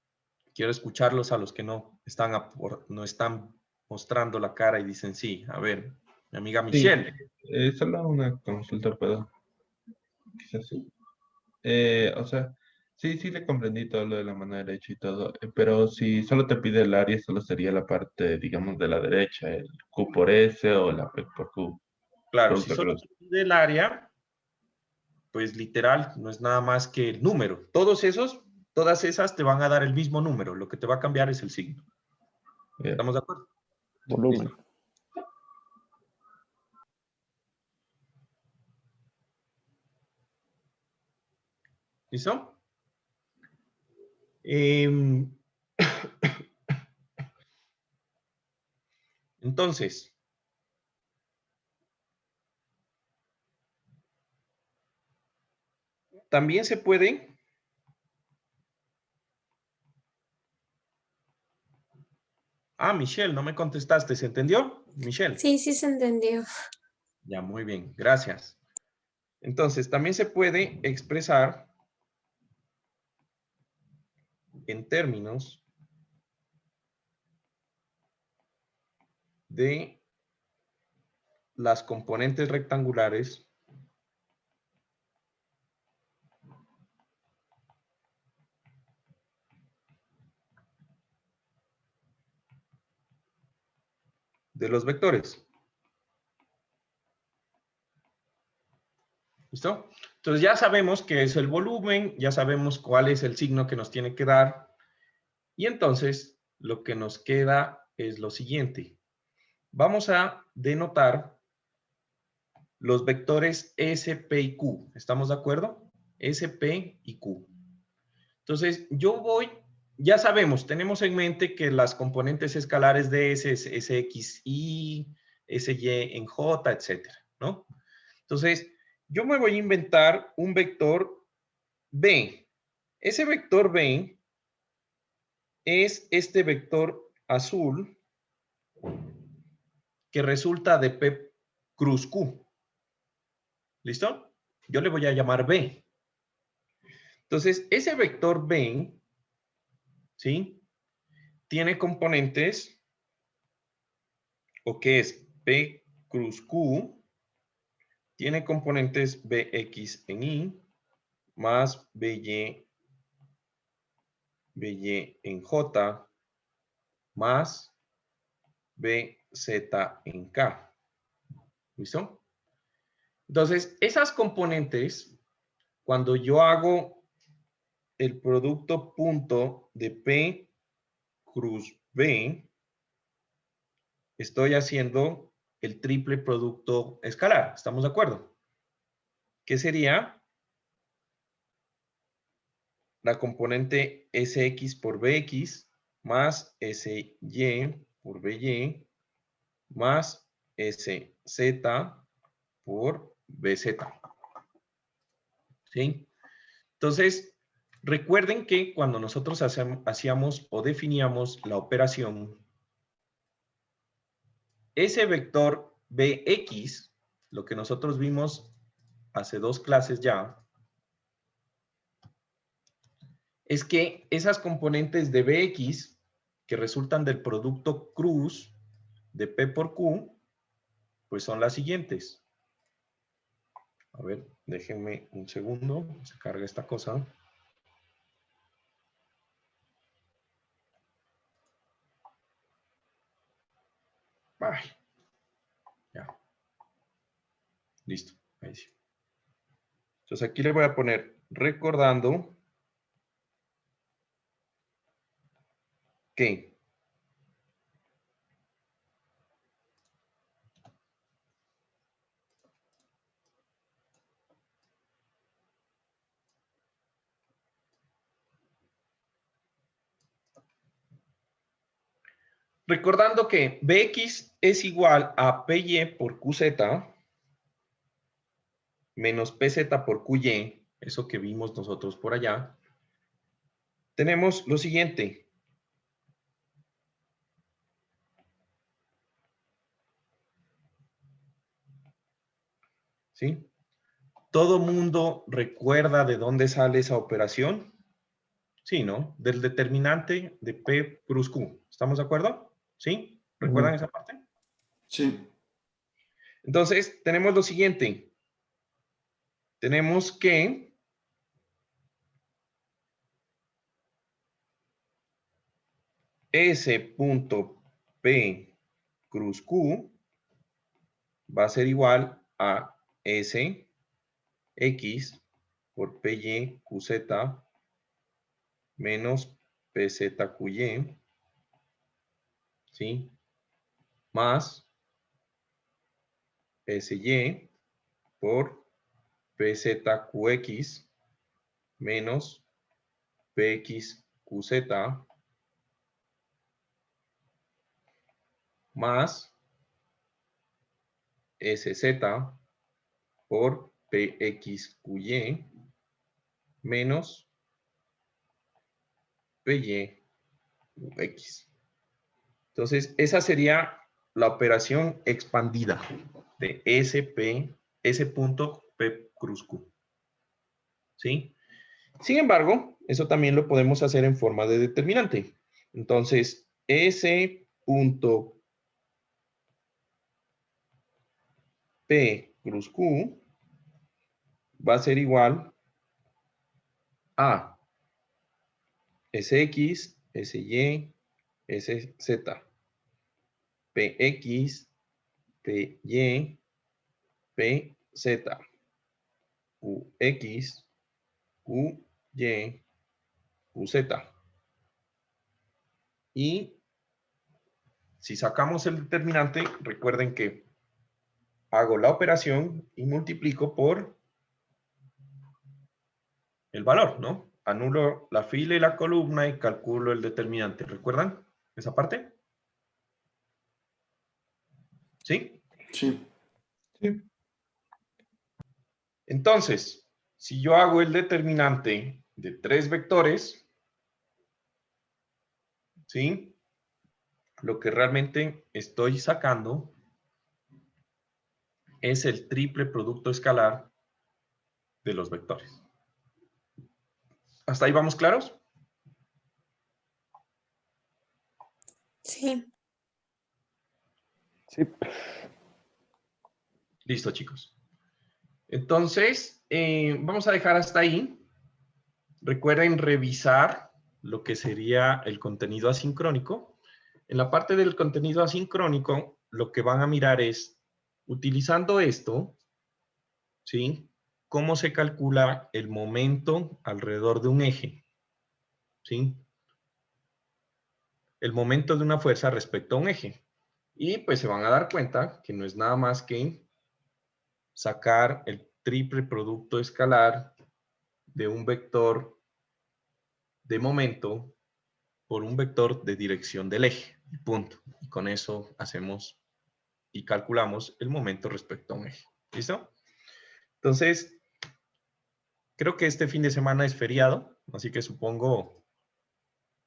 quiero escucharlos a los que no están mostrando la cara y dicen sí. A ver, mi amiga Michelle. Sí, solo una consulta, ¿puedo? Quizás sí. O sea, sí le comprendí todo lo de la mano derecha y todo, pero si solo te pide el área, solo sería la parte, digamos, de la derecha, el Q por S o la P por Q. Claro, Solo si te solo pregunto. te pide el área, pues literal, no es nada más que el número. Todas esas te van a dar el mismo número. Lo que te va a cambiar es el signo. Ya. ¿Estamos de acuerdo? Volumen. Listo. ¿Listo? Entonces, también se puede. Ah, Michelle, no me contestaste, ¿se entendió? Michelle. Sí, sí se entendió. Ya, muy bien, gracias. Entonces, también se puede expresar en términos de las componentes rectangulares de los vectores. ¿Listo? Entonces ya sabemos qué es el volumen, ya sabemos cuál es el signo que nos tiene que dar. Y entonces lo que nos queda es lo siguiente. Vamos a denotar los vectores S, P y Q. ¿Estamos de acuerdo? S, P y Q. Entonces yo voy, ya sabemos, tenemos en mente que las componentes escalares de S es SXY, SY en J, etcétera, ¿no? Entonces, yo me voy a inventar un vector B. Ese vector B es este vector azul que resulta de P cruz Q. ¿Listo? Yo le voy a llamar B. Entonces, ese vector B, ¿sí? Tiene componentes, o que es P cruz Q, tiene componentes Bx en Y, más BY en J, más BZ en K. ¿Listo? Entonces, esas componentes, cuando yo hago el producto punto de P cruz B, estoy haciendo el triple producto escalar. ¿Estamos de acuerdo? ¿Qué sería? La componente Sx por Bx más Sy por By más Sz por Bz. ¿Sí? Entonces, recuerden que cuando nosotros hacíamos o definíamos la operación, ese vector Bx, lo que nosotros vimos hace 2 clases ya, es que esas componentes de Bx que resultan del producto cruz de P por Q, pues son las siguientes. A ver, déjenme un segundo, se carga esta cosa. Ay, ya. Listo, ahí sí. Entonces aquí le voy a poner recordando que Bx es igual a Py por Qz menos Pz por Qy, eso que vimos nosotros por allá, tenemos lo siguiente. ¿Sí? ¿Todo mundo recuerda de dónde sale esa operación? Sí, ¿no? Del determinante de P cruz Q. ¿Estamos de acuerdo? ¿Sí? ¿Recuerdan esa parte? Sí. Entonces, tenemos lo siguiente. Tenemos que S punto P cruz Q va a ser igual a S X por PY QZ menos PZQY, ¿sí? Más SY por PZQX menos PXQZ más SZ por PXQY menos PYQX. Entonces, esa sería la operación expandida de S punto P cruz Q. ¿Sí? Sin embargo, eso también lo podemos hacer en forma de determinante. Entonces, S punto P cruz Q va a ser igual a SX, SY, SZ, PX, PY, PZ, QX, QY, QZ. Y si sacamos el determinante, recuerden que hago la operación y multiplico por el valor, ¿no? Anulo la fila y la columna y calculo el determinante. ¿Recuerdan esa parte? ¿Sí? Sí. Sí. Entonces, si yo hago el determinante de 3 vectores, ¿sí? Lo que realmente estoy sacando es el triple producto escalar de los vectores. ¿Hasta ahí vamos claros? Sí. Sí. Listo, chicos. Entonces, vamos a dejar hasta ahí. Recuerden revisar lo que sería el contenido asincrónico. En la parte del contenido asincrónico, lo que van a mirar es, utilizando esto, ¿sí? ¿Cómo se calcula el momento alrededor de un eje? ¿Sí? El momento de una fuerza respecto a un eje. Y pues se van a dar cuenta que no es nada más que sacar el triple producto escalar de un vector de momento por un vector de dirección del eje. Y punto. Y con eso hacemos y calculamos el momento respecto a un eje. ¿Listo? Entonces, creo que este fin de semana es feriado, así que supongo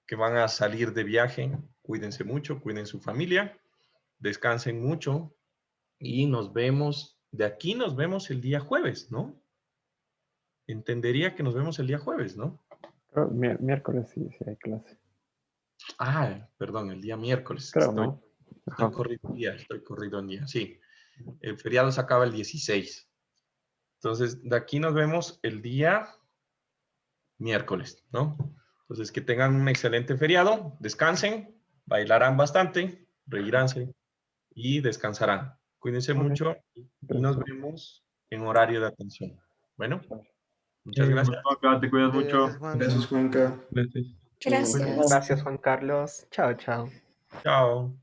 que van a salir de viaje. Cuídense mucho, cuiden su familia, descansen mucho y nos vemos, de aquí nos vemos el día jueves, ¿no? Entendería que nos vemos el día jueves, ¿no? Creo miércoles sí, sí hay clase. Ah, perdón, el día miércoles. Creo, ¿no? Estoy Ajá. corrido en día, sí. El feriado se acaba el 16. Entonces, de aquí nos vemos el día miércoles, ¿no? Entonces, que tengan un excelente feriado, descansen, bailarán bastante, reiránse y descansarán. Cuídense Ok, mucho y nos gracias. vemos en horario de atención. Bueno, Chao. muchas gracias. Juanca, te cuidas mucho. Gracias, Juan. Gracias, Juanca. Gracias. Chao. Gracias. Gracias, Juan Carlos. Chao, chao. Chao.